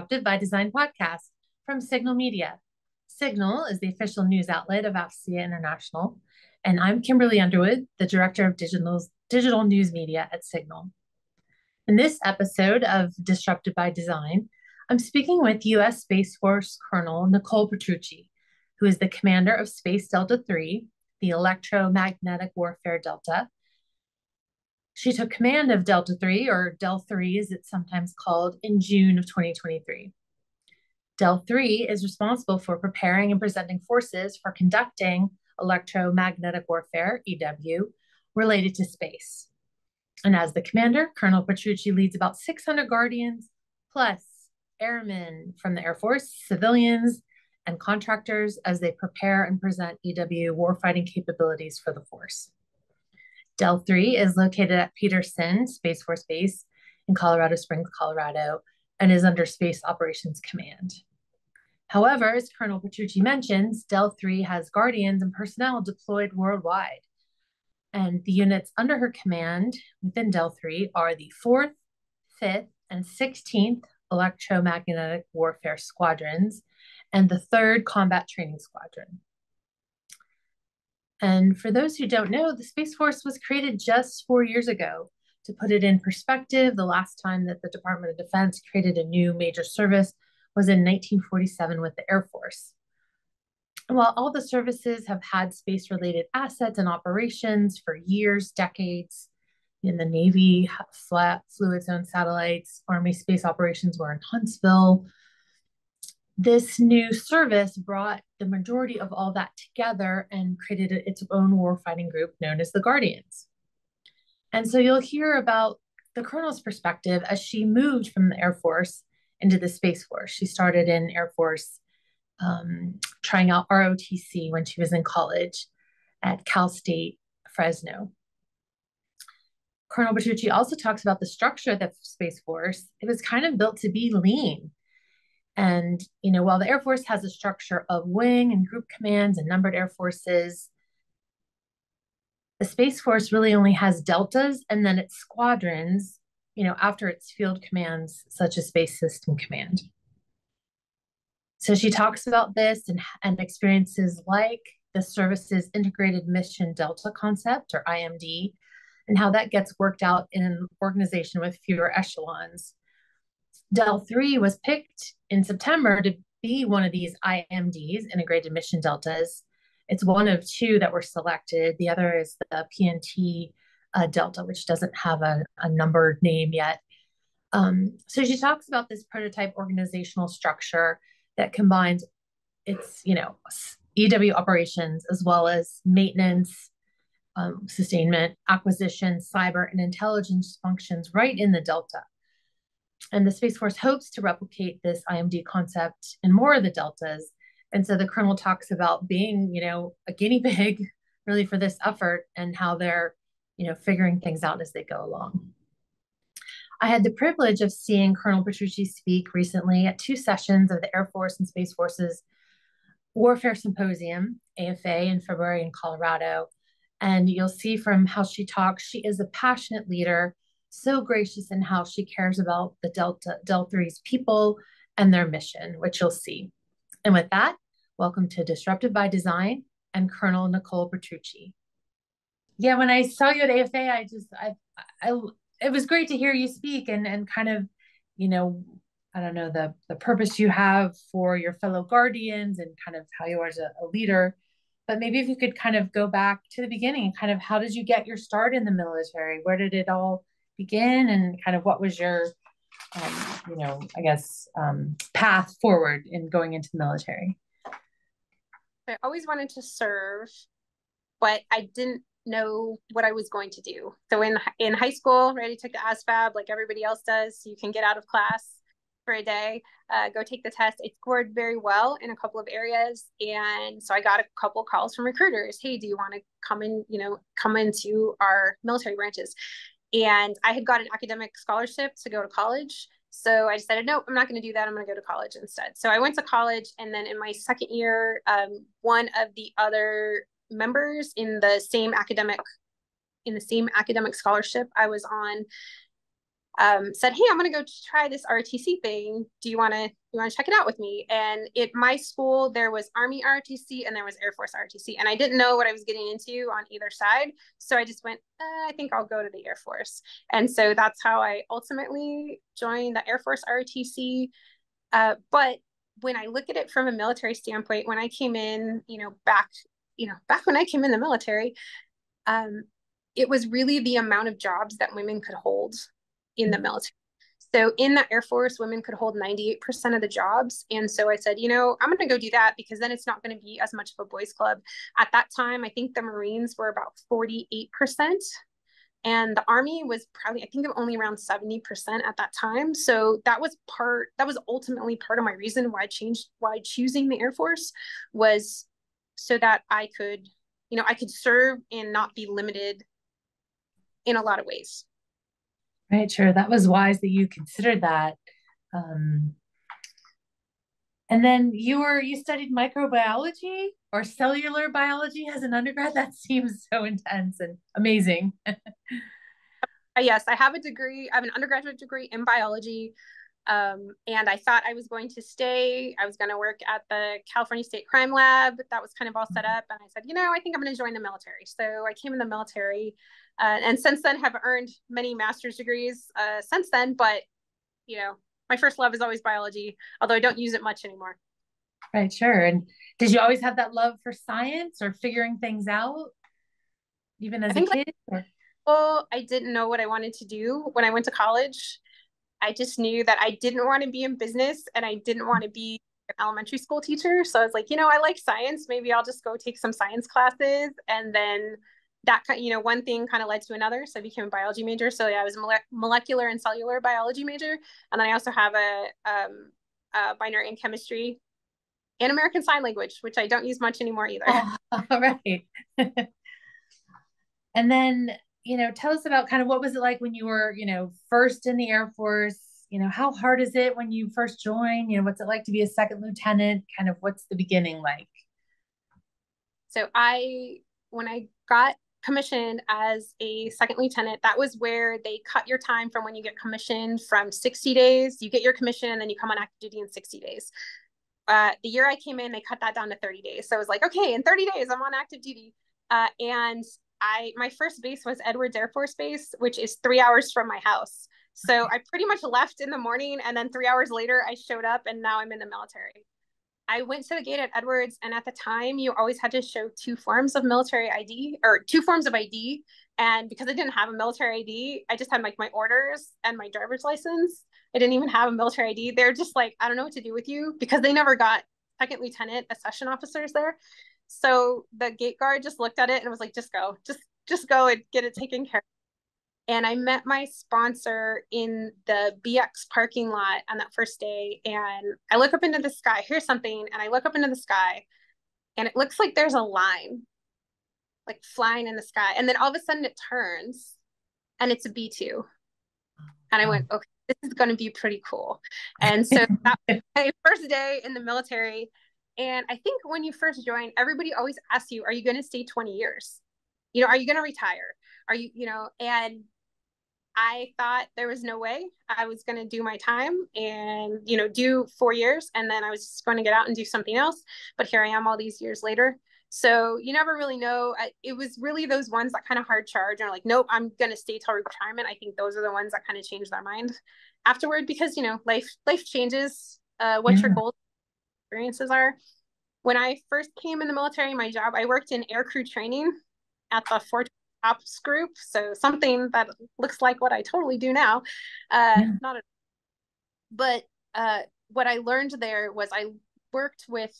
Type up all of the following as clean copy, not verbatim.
Disruptive by Design podcast from Signal Media. Signal is the official news outlet of AFCEA International, and I'm Kimberly Underwood, the Director of Digital News Media at Signal. In this episode of Disruptive by Design, I'm speaking with U.S. Space Force Colonel Nicole Petrucci, who is the commander of Space Delta III, the Electromagnetic Warfare Delta. She took command of Delta III, or Del 3 as it's sometimes called, in June of 2023. Del 3 is responsible for preparing and presenting forces for conducting electromagnetic warfare, EW, related to space. And as the commander, Colonel Petrucci leads about 600 Guardians, plus airmen from the Air Force, civilians, and contractors as they prepare and present EW warfighting capabilities for the force. Del 3 is located at Peterson Space Force Base in Colorado Springs, Colorado, and is under Space Operations Command. However, as Colonel Petrucci mentions, Del 3 has Guardians and personnel deployed worldwide. And the units under her command within Del 3 are the 4th, 5th, and 16th Electromagnetic Warfare Squadrons and the 3rd Combat Training Squadron. And for those who don't know, the Space Force was created just 4 years ago. To put it in perspective, the last time that the Department of Defense created a new major service was in 1947 with the Air Force. And while all the services have had space-related assets and operations for years, decades, in the Navy, flew its own satellites, Army space operations were in Huntsville, this new service brought the majority of all that together and created its own warfighting group known as the Guardians. And so you'll hear about the colonel's perspective as she moved from the Air Force into the Space Force. She started in Air Force trying out ROTC when she was in college at Cal State Fresno. Colonel Petrucci also talks about the structure of the Space Force. It was kind of built to be lean. And, while the Air Force has a structure of wing and group commands and numbered air forces, the Space Force really only has deltas and then its squadrons, after its field commands, such as Space System Command. So she talks about this and experiences like the service's Integrated Mission Delta concept, or IMD, and how that gets worked out in an organization with fewer echelons. Del 3 was picked in September to be one of these IMDs, Integrated Mission Deltas. It's one of two that were selected. The other is the PNT Delta, which doesn't have a numbered name yet. So she talks about this prototype organizational structure that combines its, EW operations as well as maintenance, sustainment, acquisition, cyber, and intelligence functions right in the Delta. And the Space Force hopes to replicate this IMD concept in more of the deltas. And so the colonel talks about being, a guinea pig really for this effort and how they're, figuring things out as they go along. I had the privilege of seeing Colonel Petrucci speak recently at 2 sessions of the Air Force and Space Force's Warfare Symposium, AFA, in February in Colorado. And you'll see from how she talks, she is a passionate leader, so gracious in how she cares about the Del 3's people and their mission, which you'll see. And with that, welcome to Disruptive by Design and Colonel Nicole Petrucci. Yeah, when I saw you at AFA, it was great to hear you speak and kind of, I don't know, the purpose you have for your fellow Guardians and kind of how you are as a leader. But maybe if you could kind of go back to the beginning, kind of how did you get your start in the military? Where did it all begin, and kind of what was your, path forward in going into the military? I always wanted to serve, but I didn't know what I was going to do. So in high school, right, I took the ASVAB like everybody else does. So you can get out of class for a day, go take the test. I scored very well in a couple of areas. And so I got a couple calls from recruiters. Hey, do you want to come into our military branches? And I had got an academic scholarship to go to college. So I decided, no, I'm not going to do that. I'm going to go to college instead. So I went to college. And then in my second year, one of the other members in the same academic scholarship I was on said, "Hey, I'm going to go try this ROTC thing. Do you want to check it out with me?" And at my school, there was Army ROTC and there was Air Force ROTC, and I didn't know what I was getting into on either side. So I just went, I think I'll go to the Air Force. And so that's how I ultimately joined the Air Force ROTC. But when I look at it from a military standpoint, when I came in, back when I came in the military, it was really the amount of jobs that women could hold in the military. So in the Air Force, women could hold 98% of the jobs. And so I said, I'm going to go do that because then it's not going to be as much of a boys club. At that time, I think the Marines were about 48%. And the Army was probably, I think, only around 70% at that time. So that was ultimately part of my reason why choosing the Air Force was so that I could serve and not be limited in a lot of ways. Right, sure. That was wise that you considered that. And then you studied microbiology or cellular biology as an undergrad. That seems so intense and amazing. Yes, I have a degree. I have an undergraduate degree in biology. And I thought I was going to stay. I was going to work at the California State Crime Lab. That was kind of all set up. And I said, I think I'm going to join the military. So I came in the military, and since then have earned many master's degrees since then. But, my first love is always biology, although I don't use it much anymore. Right, sure. And did you always have that love for science or figuring things out, even as a kid? I didn't know what I wanted to do when I went to college. I just knew that I didn't want to be in business and I didn't want to be an elementary school teacher. So I was like, I like science. Maybe I'll just go take some science classes. And then that, one thing kind of led to another. So I became a biology major. So yeah, I was a molecular and cellular biology major. And then I also have a binary in chemistry and American Sign Language, which I don't use much anymore either. Oh, all right. And then, tell us about kind of what was it like when you were, first in the Air Force? How hard is it when you first join? What's it like to be a second lieutenant? Kind of what's the beginning like? So when I got commissioned as a second lieutenant, that was where they cut your time from when you get commissioned from 60 days. You get your commission and then you come on active duty in 60 days. The year I came in, they cut that down to 30 days. So I was like, okay, in 30 days, I'm on active duty. And my first base was Edwards Air Force Base, which is 3 hours from my house. So I pretty much left in the morning, and then 3 hours later, I showed up, and now I'm in the military. I went to the gate at Edwards, and at the time, you always had to show two forms of military ID or two forms of ID. And because I didn't have a military ID, I just had like my orders and my driver's license. I didn't even have a military ID. They're just like, I don't know what to do with you because they never got second lieutenant accession officers there. So the gate guard just looked at it and was like, just go and get it taken care of. And I met my sponsor in the BX parking lot on that first day. And I look up into the sky, hear something, and I look up into the sky, and it looks like there's a line like flying in the sky. And then all of a sudden it turns and it's a B-2. And I went, okay, this is going to be pretty cool. And so that was my first day in the military. And I think when you first join, everybody always asks you, are you going to stay 20 years? Are you going to retire? And I thought there was no way I was going to do my time and, do 4 years. And then I was just going to get out and do something else. But here I am all these years later. So you never really know. It was really those ones that kind of hard charge and are like, nope, I'm going to stay till retirement. I think those are the ones that kind of change their mind afterward because, life changes, what your goals experiences are. When I first came in the military, my job, I worked in aircrew training at the Fort Ops group. So something that looks like what I totally do now. Not a, but what I learned there was I worked with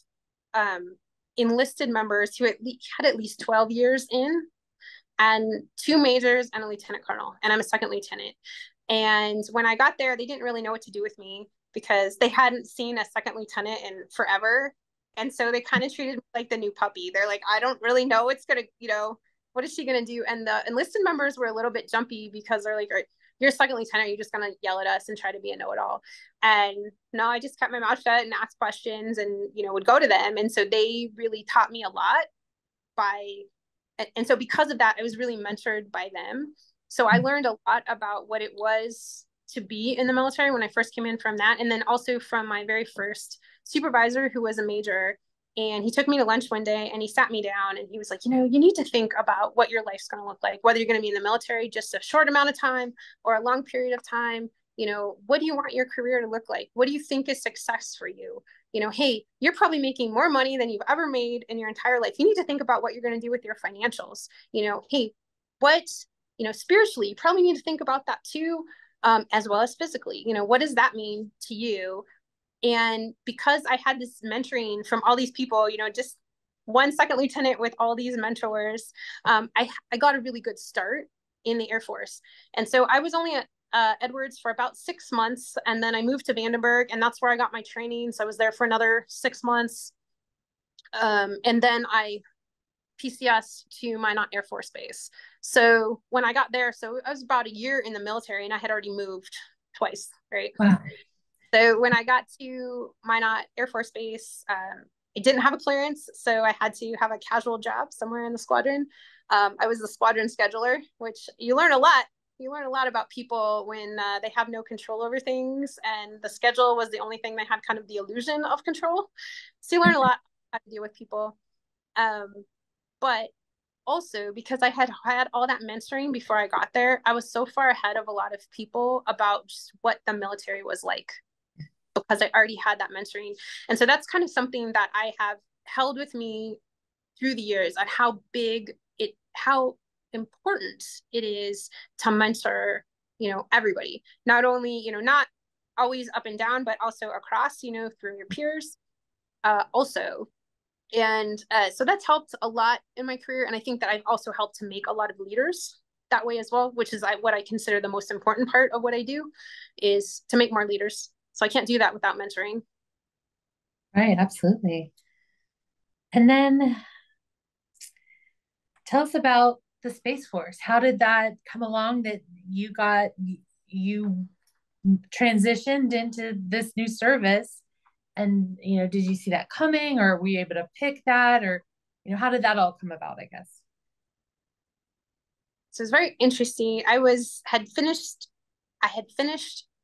enlisted members who had at least 12 years in, and 2 majors and a lieutenant colonel, and I'm a second lieutenant. And when I got there, they didn't really know what to do with me because they hadn't seen a second lieutenant in forever. And so they kind of treated me like the new puppy. They're like, I don't really know what's going to, what is she going to do? And the enlisted members were a little bit jumpy because they're like, you're a second lieutenant, you're just going to yell at us and try to be a know-it-all. And no, I just kept my mouth shut and asked questions and, would go to them. And so they really taught me a lot and so because of that, I was really mentored by them. So I learned a lot about what it was to be in the military when I first came in from that. And then also from my very first supervisor, who was a major. And he took me to lunch one day and he sat me down and he was like, you need to think about what your life's going to look like, whether you're going to be in the military just a short amount of time or a long period of time. What do you want your career to look like? What do you think is success for you? Hey, you're probably making more money than you've ever made in your entire life. You need to think about what you're going to do with your financials. Hey, what, spiritually, you probably need to think about that too, as well as physically. What does that mean to you? And because I had this mentoring from all these people, just one second lieutenant with all these mentors, I got a really good start in the Air Force. And so I was only at Edwards for about 6 months. And then I moved to Vandenberg, and that's where I got my training. So I was there for another 6 months. And then I PCS to Minot Air Force Base. So when I got there, so I was about a year in the military and I had already moved twice, right? Wow. So when I got to Minot Air Force Base, I didn't have a clearance, so I had to have a casual job somewhere in the squadron. I was the squadron scheduler, which you learn a lot. You learn a lot about people when they have no control over things, and the schedule was the only thing they had kind of the illusion of control. So you learn a lot how to deal with people. But also because I had all that mentoring before I got there, I was so far ahead of a lot of people about just what the military was like, because I already had that mentoring. And so that's kind of something that I have held with me through the years, on how important it is to mentor, everybody, not only, not always up and down, but also across, through your peers, also. And so that's helped a lot in my career. And I think that I've also helped to make a lot of leaders that way as well, which is what I consider the most important part of what I do, is to make more leaders. So I can't do that without mentoring. Right, absolutely. And then tell us about the Space Force. How did that come along that you transitioned into this new service? And, did you see that coming, or were you able to pick that, or, how did that all come about, I guess? So it's very interesting. I had finished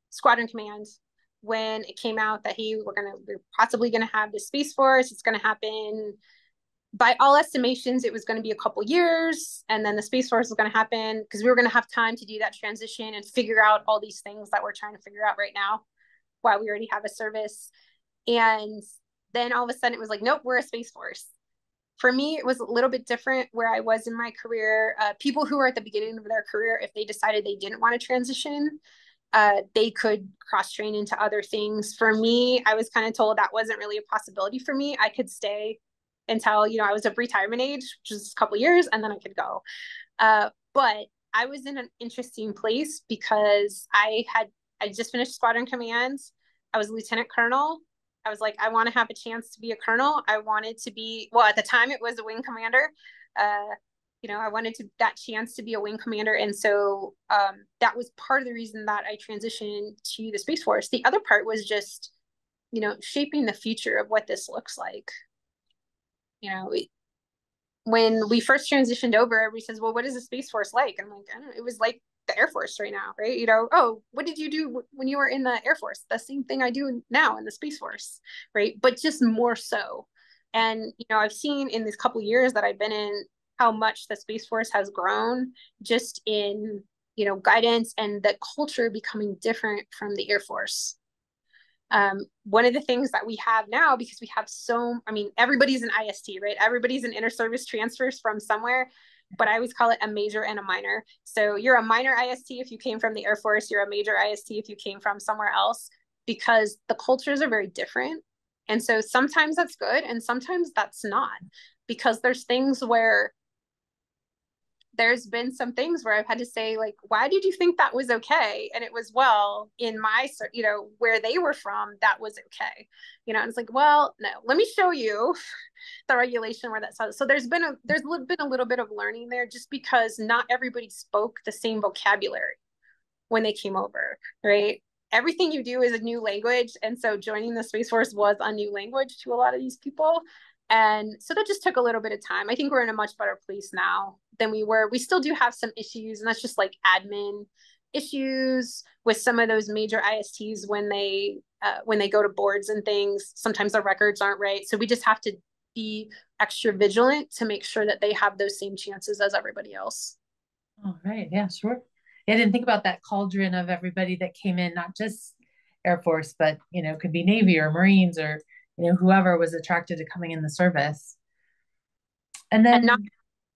Squadron Command when it came out that we're possibly going to have the Space Force. It's going to happen, by all estimations, it was going to be a couple years, and then the Space Force was going to happen because we were going to have time to do that transition and figure out all these things that we're trying to figure out right now while we already have a service. And then all of a sudden it was like, nope, we're a Space Force. For me, it was a little bit different where I was in my career. People who were at the beginning of their career, if they decided they didn't want to transition, they could cross-train into other things. For me, I was kind of told that wasn't really a possibility for me. I could stay until, I was of retirement age, which is a couple of years, and then I could go. But I was in an interesting place because I just finished Squadron Command. I was a lieutenant colonel. I was like, I want to have a chance to be a colonel. I wanted to be, well, at the time it was a wing commander. I wanted that chance to be a wing commander. And so that was part of the reason that I transitioned to the Space Force. The other part was just, shaping the future of what this looks like. When we first transitioned over, everybody says, well, what is the Space Force like? I'm like, I don't know. It was like the Air Force right now, right? Oh, what did you do when you were in the Air Force? The same thing I do now in the Space Force, right? But just more so. And, I've seen in these couple of years that I've been in how much the Space Force has grown just in, guidance and the culture becoming different from the Air Force. One of the things that we have now, because we have everybody's an IST, right? Everybody's an inter-service transfers from somewhere, but I always call it a major and a minor. So you're a minor IST if you came from the Air Force, you're a major IST if you came from somewhere else, because the cultures are very different. And so sometimes that's good and sometimes that's not, because there's been some things where I've had to say, like, why did you think that was okay? And it was, well, in my, where they were from, that was okay. And it's like, well, no, let me show you the regulation where that's so there's been a little bit of learning there, just because not everybody spoke the same vocabulary when they came over, right? Everything you do is a new language. And so joining the Space Force was a new language to a lot of these people. And so that just took a little bit of time. I think we're in a much better place now than we were. We still do have some issues, and that's just like admin issues with some of those major ISTs when they go to boards and things. Sometimes the records aren't right. So we just have to be extra vigilant to make sure that they have those same chances as everybody else. All right. Yeah, sure. I didn't think about that cauldron of everybody that came in, not just Air Force, but, could be Navy or Marines or, whoever was attracted to coming in the service. And And not then,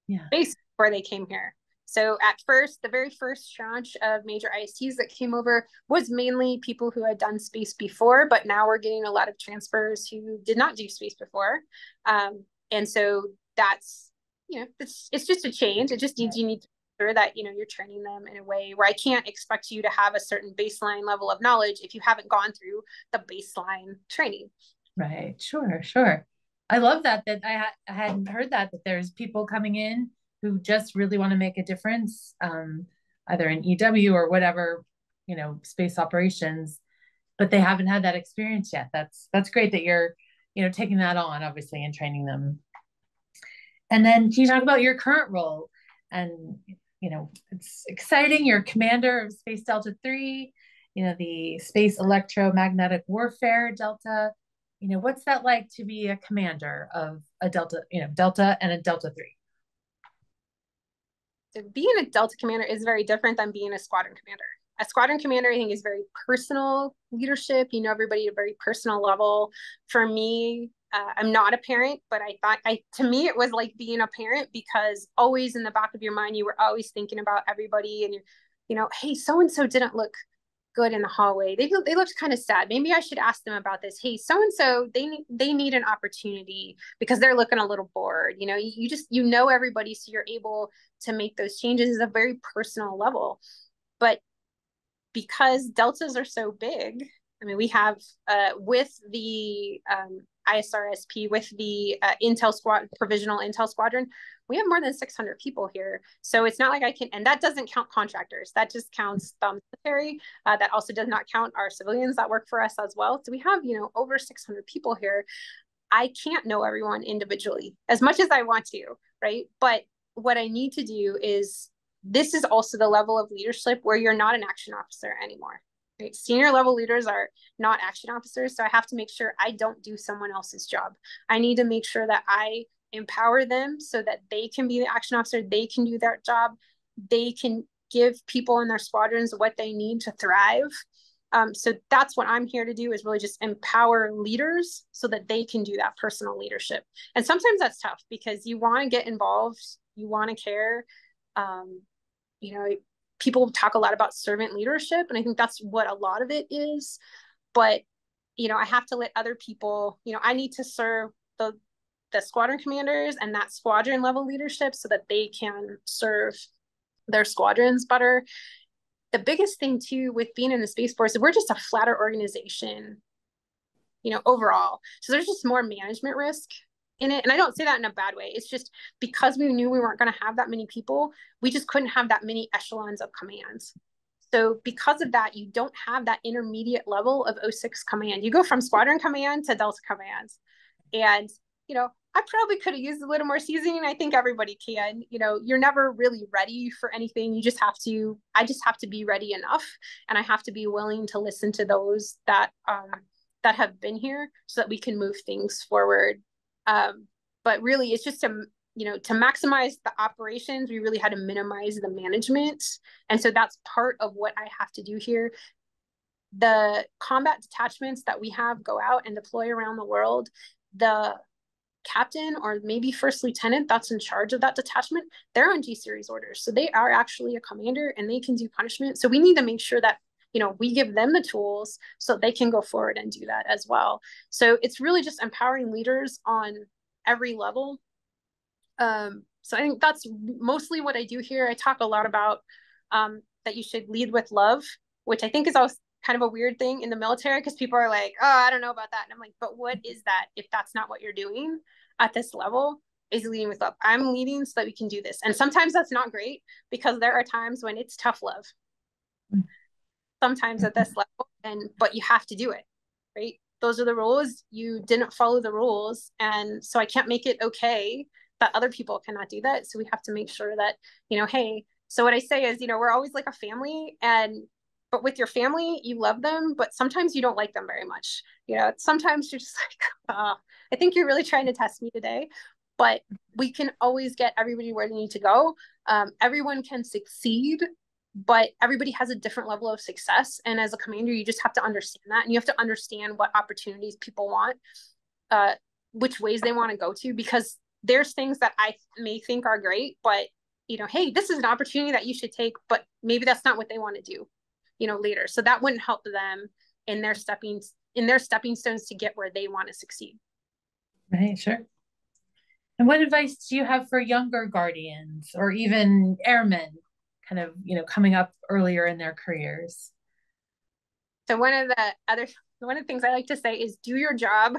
yeah. space before they came here. So at first, the very first tranche of major ISTs that came over was mainly people who had done space before, but now we're getting a lot of transfers who did not do space before. And so that's, it's just a change. It just means you need to make sure that, you're training them in a way where I can't expect you to have a certain baseline level of knowledge if you haven't gone through the baseline training. Right. Sure. Sure. I love that I hadn't heard that there's people coming in who just really want to make a difference, either in EW or whatever, space operations, but they haven't had that experience yet. That's great that you're, taking that on, obviously, and training them. And then can you talk about your current role? And, it's exciting. You're commander of Space Delta 3, the Space Electromagnetic Warfare Delta. What's that like to be a commander of a Delta, Delta and a Delta 3? So being a Delta commander is very different than being a squadron commander. A squadron commander, I think, is very personal leadership. You know everybody at a very personal level. For me, I'm not a parent, but to me, it was like being a parent, because always in the back of your mind, you were always thinking about everybody, and hey, so-and-so didn't look good in the hallway. They looked kind of sad. Maybe I should ask them about this. Hey, so-and-so, they need an opportunity because they're looking a little bored. You just, everybody, so you're able to make those changes at a very personal level. But because deltas are so big, I mean, we have with the ISRSP, with the provisional Intel Squadron, we have more than 600 people here. So it's not like I can, and that doesn't count contractors. That just counts the military. That also does not count our civilians that work for us as well. So we have, over 600 people here. I can't know everyone individually as much as I want to, right? But what I need to do is, this is also the level of leadership where you're not an action officer anymore. Right? Senior level leaders are not action officers. So I have to make sure I don't do someone else's job. I need to make sure that I empower them so that they can be the action officer. They can do their job. They can give people in their squadrons what they need to thrive. So that's what I'm here to do, is really just empower leaders so that they can do that personal leadership. And sometimes that's tough because you want to get involved. You want to care. People talk a lot about servant leadership, and I think that's what a lot of it is. But, I have to let other people, I need to serve the squadron commanders and that squadron level leadership so that they can serve their squadrons better. The biggest thing too with being in the Space Force is we're just a flatter organization, overall. So there's just more management risk in it. And I don't say that in a bad way. It's just because we knew we weren't going to have that many people, we just couldn't have that many echelons of commands. So because of that, you don't have that intermediate level of 06 command. You go from squadron command to Delta command. And, I probably could have used a little more seasoning. I think everybody can. You're never really ready for anything. I just have to be ready enough. And I have to be willing to listen to those that have been here so that we can move things forward. But really, it's just to maximize the operations, we really had to minimize the management. And so that's part of what I have to do here. The combat detachments that we have go out and deploy around the world, the captain or maybe first lieutenant that's in charge of that detachment, they're on G-series orders. So they are actually a commander and they can do punishment. So we need to make sure that we give them the tools so they can go forward and do that as well. So it's really just empowering leaders on every level. So I think that's mostly what I do here. I talk a lot about that you should lead with love, which I think is also kind of a weird thing in the military because people are like, oh, I don't know about that. And I'm like, but what is that if that's not what you're doing at this level? Is leading with love. I'm leading so that we can do this. And sometimes that's not great because there are times when it's tough love. Sometimes at this level, but you have to do it, right? Those are the rules. You didn't follow the rules. And so I can't make it okay that other people cannot do that. So we have to make sure that, hey, So what I say is, we're always like a family, but with your family, you love them, but sometimes you don't like them very much. Sometimes you're just like, I think you're really trying to test me today, but we can always get everybody where they need to go. Everyone can succeed, but everybody has a different level of success. And as a commander, you just have to understand that. And you have to understand what opportunities people want, which ways they want to go to, because there's things that I may think are great, but hey, this is an opportunity that you should take, but maybe that's not what they want to do, later. So that wouldn't help them in their stepping stones to get where they want to succeed. Right, sure. And what advice do you have for younger guardians or even airmen kind of, coming up earlier in their careers? So one of the things I like to say is do your job,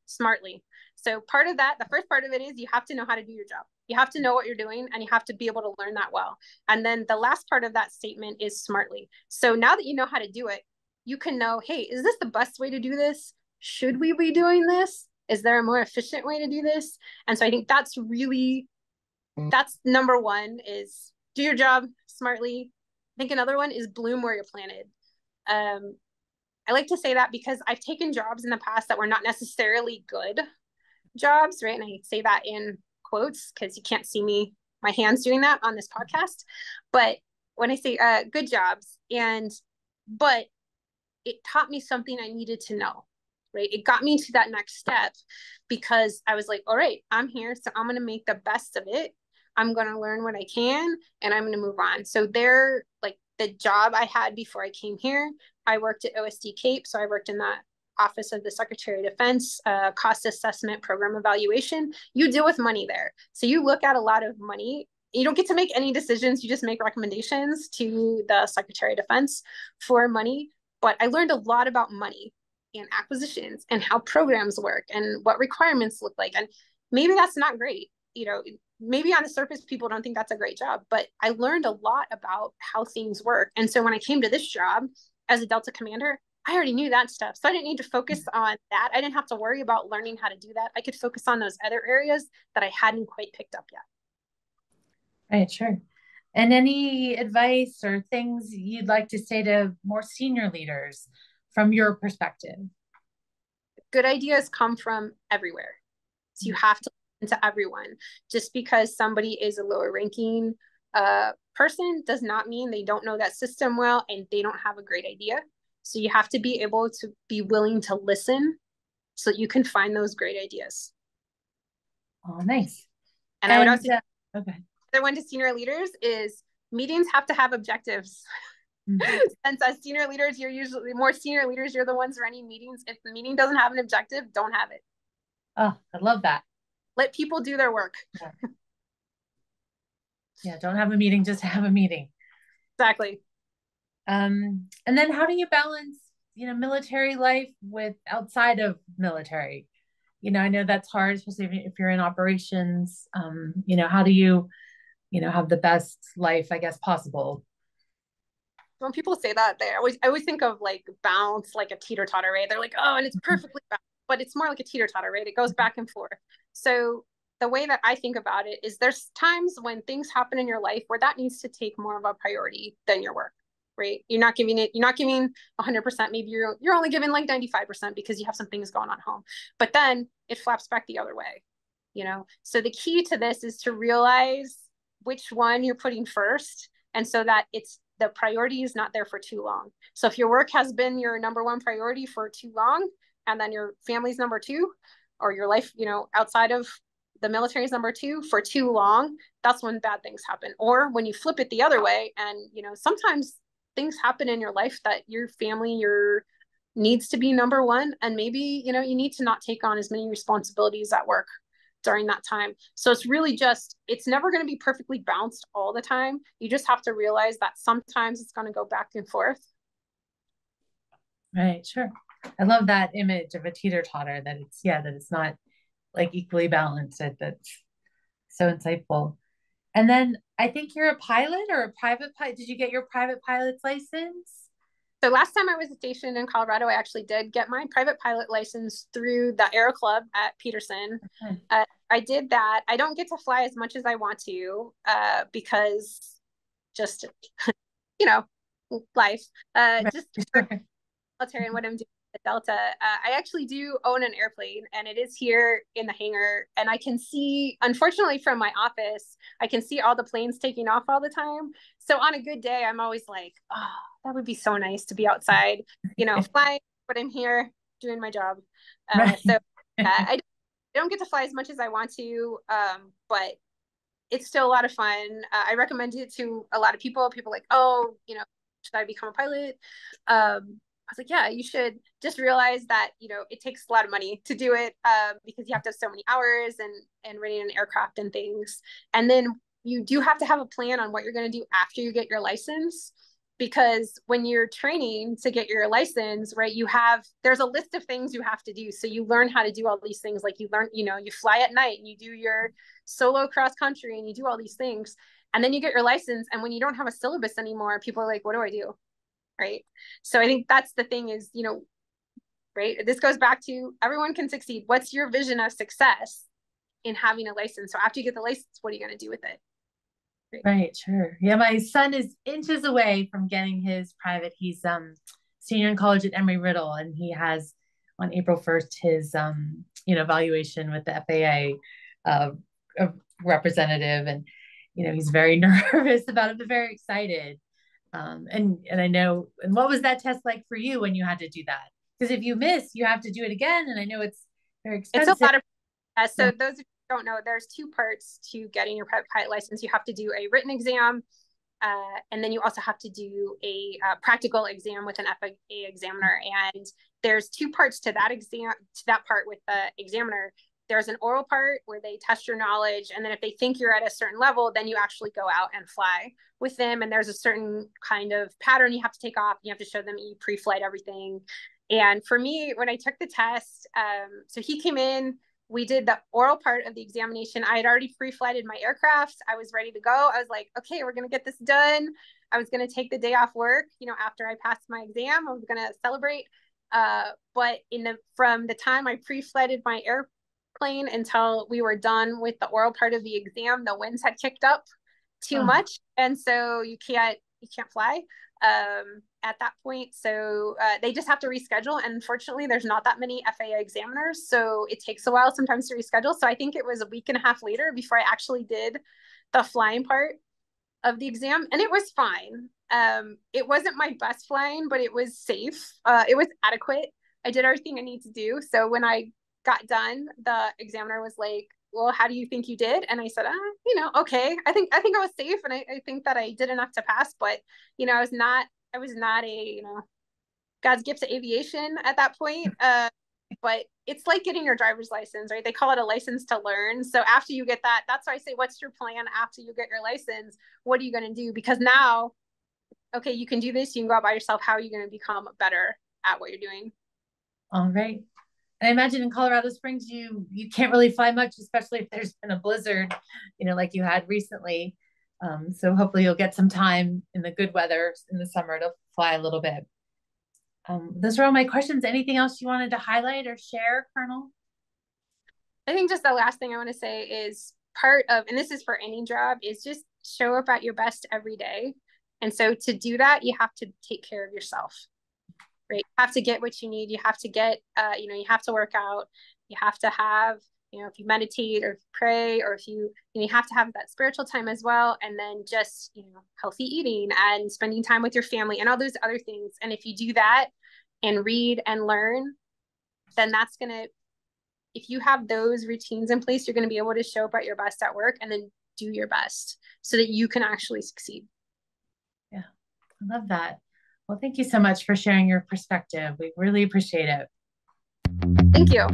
smartly. So part of that, the first part of it is you have to know how to do your job. You have to know what you're doing and you have to be able to learn that well. And then the last part of that statement is smartly. So now that you know how to do it, you can know, hey, is this the best way to do this? Should we be doing this? Is there a more efficient way to do this? And so I think that's number one, is do your job smartly. I think another one is bloom where you're planted. I like to say that because I've taken jobs in the past that were not necessarily good jobs, right? And I say that in quotes because you can't see my hands doing that on this podcast. But when I say good jobs, but it taught me something I needed to know, right? It got me to that next step because I was like, all right, I'm here, so I'm going to make the best of it. I'm going to learn what I can and I'm going to move on. So like the job I had before I came here, I worked at OSD Cape. So I worked in that Office of the Secretary of Defense, cost assessment, program evaluation. You deal with money there. So you look at a lot of money. You don't get to make any decisions. You just make recommendations to the Secretary of Defense for money. But I learned a lot about money and acquisitions and how programs work and what requirements look like. And maybe that's not great. Maybe on the surface, people don't think that's a great job, but I learned a lot about how things work. And so when I came to this job as a Delta commander, I already knew that stuff. So I didn't need to focus on that. I didn't have to worry about learning how to do that. I could focus on those other areas that I hadn't quite picked up yet. Right, sure. And any advice or things you'd like to say to more senior leaders from your perspective? Good ideas come from everywhere. So you have to listen to everyone. Just because somebody is a lower ranking person does not mean they don't know that system well and they don't have a great idea. So you have to be able to be willing to listen so you can find those great ideas. Oh, nice. And I would also okay. The other one to senior leaders is meetings have to have objectives. Mm-hmm. Since as senior leaders, you're usually more senior leaders, you're the ones running meetings. If the meeting doesn't have an objective, don't have it. Oh, I love that. Let people do their work. Yeah, don't have a meeting, just have a meeting. Exactly. And then how do you balance, military life with outside of military? I know that's hard, especially if you're in operations. How do you, have the best life, I guess, possible? When people say that, I always think of like bounce, like a teeter totter, right? They're like, oh, and it's perfectly balanced, but it's more like a teeter totter, right? It goes back and forth. So the way that I think about it is there's times when things happen in your life where that needs to take more of a priority than your work, right? You're not giving 100%. Maybe you're only giving like 95% because you have some things going on home, but then it flaps back the other way, So the key to this is to realize which one you're putting first. And so that the priority is not there for too long. So if your work has been your number one priority for too long, and then your family's number two, or your life, outside of the military is number two for too long, that's when bad things happen. Or when you flip it the other way, and sometimes things happen in your life that your family needs to be number one, and maybe you need to not take on as many responsibilities at work during that time. So it's really it's never going to be perfectly balanced all the time. You just have to realize that sometimes it's going to go back and forth. Right, sure. I love that image of a teeter totter, that it's not like equally balanced. That's so insightful. And then I think you're a pilot or a private pilot. Did you get your private pilot's license? So last time I was stationed in Colorado, I actually did get my private pilot license through the Aero Club at Peterson. Okay. I did that. I don't get to fly as much as I want to because just, you know, life. Right. Just Sure. military and what I'm doing at Delta. I actually do own an airplane, and it is here in the hangar. And I can see, unfortunately, from my office, I can see all the planes taking off all the time. So on a good day, I'm always like, oh, that would be so nice to be outside, flying, but I'm here doing my job. Right. So I don't get to fly as much as I want to, but it's still a lot of fun. I recommend it to a lot of people. People are like, oh, should I become a pilot? I was like, yeah, you should. Just realize that it takes a lot of money to do it, because you have to have so many hours and running an aircraft and things. And then you do have to have a plan on what you're going to do after you get your license, because when you're training to get your license, right, there's a list of things you have to do. So you learn how to do all these things. Like you learn, you fly at night and you do your solo cross country and you do all these things. And then you get your license. And when you don't have a syllabus anymore, people are like, what do I do? Right. So I think that's the thing is, right. This goes back to everyone can succeed. What's your vision of success in having a license? So after you get the license, what are you going to do with it? Right, sure. Yeah, my son is inches away from getting his private. He's senior in college at Embry-Riddle, and he has on April 1st his evaluation with the FAA representative, and he's very nervous about it, but very excited. And I know. And what was that test like for you when you had to do that? Because if you miss, you have to do it again, and I know it's very It's a expensive. lot of so those of you who don't know, there's two parts to getting your private pilot license. You have to do a written exam, and then you also have to do a practical exam with an FAA examiner. And there's two parts to that exam. To that part with the examiner, there's an oral part where they test your knowledge, and then if they think you're at a certain level, then you actually go out and fly with them. And there's a certain kind of pattern you have to take off. You have to show them you pre-flight everything. And for me, when I took the test, so he came in, we did the oral part of the examination. I had already pre-flighted my aircraft. I was ready to go. I was like, okay, we're going to get this done. I was going to take the day off work, after I passed my exam. I was going to celebrate. But from the time I pre-flighted my airplane until we were done with the oral part of the exam, the winds had kicked up too much. And so you can't fly at that point. So they just have to reschedule. And unfortunately, there's not that many FAA examiners. So it takes a while sometimes to reschedule. So I think it was a week and a half later before I actually did the flying part of the exam. And it was fine. It wasn't my best flying, but it was safe. It was adequate. I did everything I need to do. So when I got done, the examiner was like, well, how do you think you did? And I said, okay. I think I was safe, and I think that I did enough to pass. But I was not a God's gift to aviation at that point. But it's like getting your driver's license, right? They call it a license to learn. So after you get that, that's why I say, what's your plan after you get your license? What are you going to do? Because now, okay, you can do this. You can go out by yourself. How are you going to become better at what you're doing? All right. And I imagine in Colorado Springs, you can't really fly much, especially if there's been a blizzard, like you had recently. So hopefully you'll get some time in the good weather in the summer to fly a little bit. Those are all my questions. Anything else you wanted to highlight or share, Colonel? I think just the last thing I want to say is part of, and this is for any job, is just show up at your best every day. And so to do that, you have to take care of yourself. Right? You have to get what you need. You have to get, you have to work out. You have to have, if you meditate or if you pray, or if you have to have that spiritual time as well. And then just, healthy eating and spending time with your family and all those other things. And if you do that and read and learn, then that's going to, if you have those routines in place, you're going to be able to show up at your best at work and then do your best so that you can actually succeed. Yeah, I love that. Well, thank you so much for sharing your perspective. We really appreciate it. Thank you.